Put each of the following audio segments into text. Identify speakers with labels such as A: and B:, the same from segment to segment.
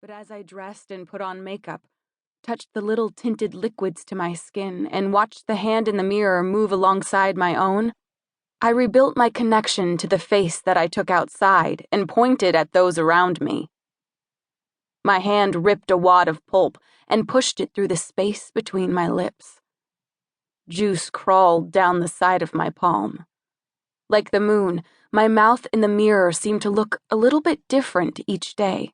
A: But as I dressed and put on makeup, touched the little tinted liquids to my skin, and watched the hand in the mirror move alongside my own, I rebuilt my connection to the face that I took outside and pointed at those around me. My hand ripped a wad of pulp and pushed it through the space between my lips. Juice crawled down the side of my palm. Like the moon, my mouth in the mirror seemed to look a little bit different each day.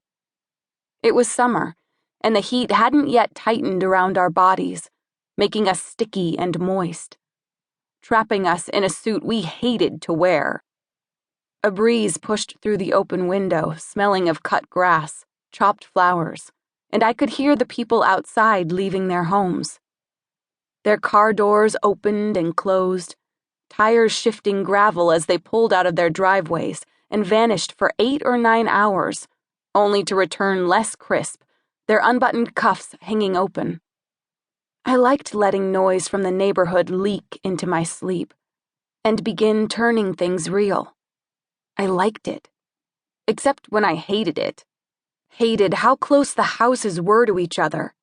A: It was summer, and the heat hadn't yet tightened around our bodies, making us sticky and moist, trapping us in a suit we hated to wear. A breeze pushed through the open window, smelling of cut grass, chopped flowers, and I could hear the people outside leaving their homes. Their car doors opened and closed, tires shifting gravel as they pulled out of their driveways and vanished for 8 or 9 hours, only to return less crisp, their unbuttoned cuffs hanging open. I liked letting noise from the neighborhood leak into my sleep and begin turning things real. I liked it, except when I hated it. Hated how close the houses were to each other.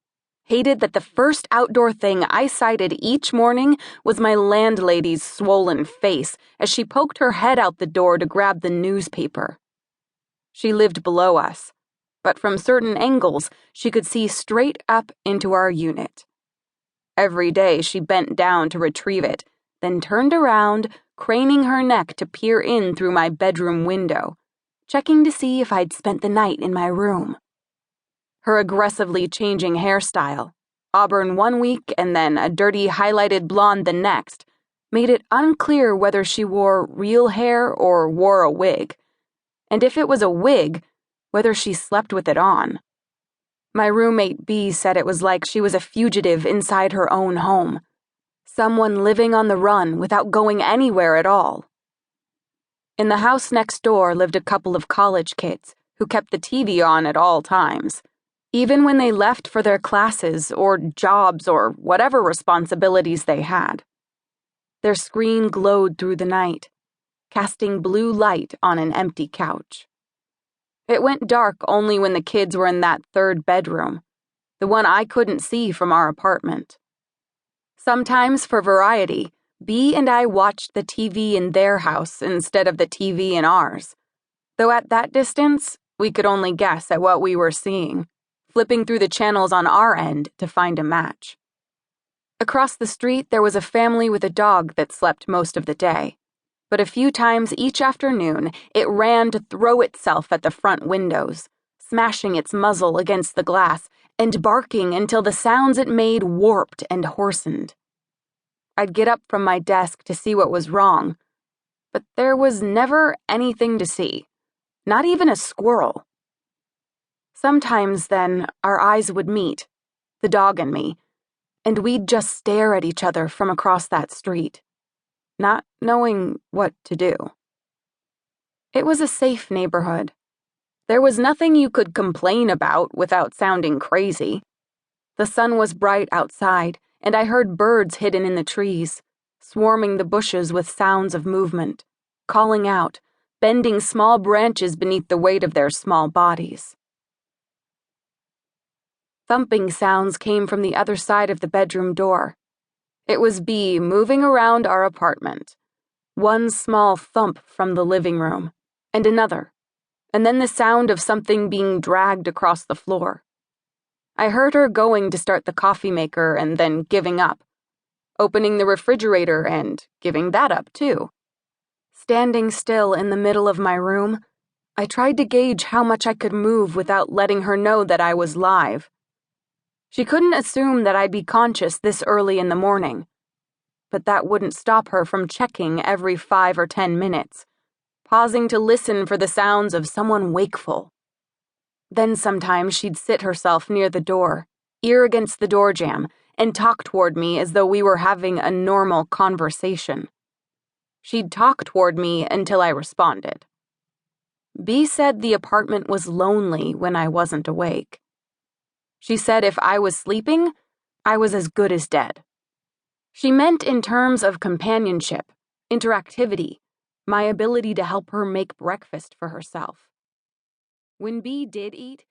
A: Hated that the first outdoor thing I sighted each morning was my landlady's swollen face as she poked her head out the door to grab the newspaper. She lived below us, but from certain angles she could see straight up into our unit. Every day she bent down to retrieve it, then turned around, craning her neck to peer in through my bedroom window, checking to see if I'd spent the night in my room. Her aggressively changing hairstyle, auburn one week and then a dirty highlighted blonde the next, made it unclear whether she wore real hair or wore a wig, and if it was a wig, whether she slept with it on. My roommate B said it was like she was a fugitive inside her own home, someone living on the run without going anywhere at all. In the house next door lived a couple of college kids who kept the TV on at all times, even when they left for their classes or jobs or whatever responsibilities they had. Their screen glowed through the night, casting blue light on an empty couch. It went dark only when the kids were in that third bedroom, the one I couldn't see from our apartment. Sometimes, for variety, B and I watched the TV in their house instead of the TV in ours, though at that distance, we could only guess at what we were seeing, flipping through the channels on our end to find a match. Across the street, there was a family with a dog that slept most of the day, but a few times each afternoon, it ran to throw itself at the front windows, smashing its muzzle against the glass and barking until the sounds it made warped and hoarsened. I'd get up from my desk to see what was wrong, but there was never anything to see, not even a squirrel. Sometimes, then, our eyes would meet, the dog and me, and we'd just stare at each other from across that street, not knowing what to do. It was a safe neighborhood. There was nothing you could complain about without sounding crazy. The sun was bright outside, and I heard birds hidden in the trees, swarming the bushes with sounds of movement, calling out, bending small branches beneath the weight of their small bodies. Thumping sounds came from the other side of the bedroom door. It was B moving around our apartment. One small thump from the living room, and another, and then the sound of something being dragged across the floor. I heard her going to start the coffee maker and then giving up, opening the refrigerator and giving that up too. Standing still in the middle of my room, I tried to gauge how much I could move without letting her know that I was live. She couldn't assume that I'd be conscious this early in the morning, but that wouldn't stop her from checking every 5 or 10 minutes, pausing to listen for the sounds of someone wakeful. Then sometimes she'd sit herself near the door, ear against the door jamb, and talk toward me as though we were having a normal conversation. She'd talk toward me until I responded. B said the apartment was lonely when I wasn't awake. She said if I was sleeping, I was as good as dead. She meant in terms of companionship, interactivity, my ability to help her make breakfast for herself. When B did eat,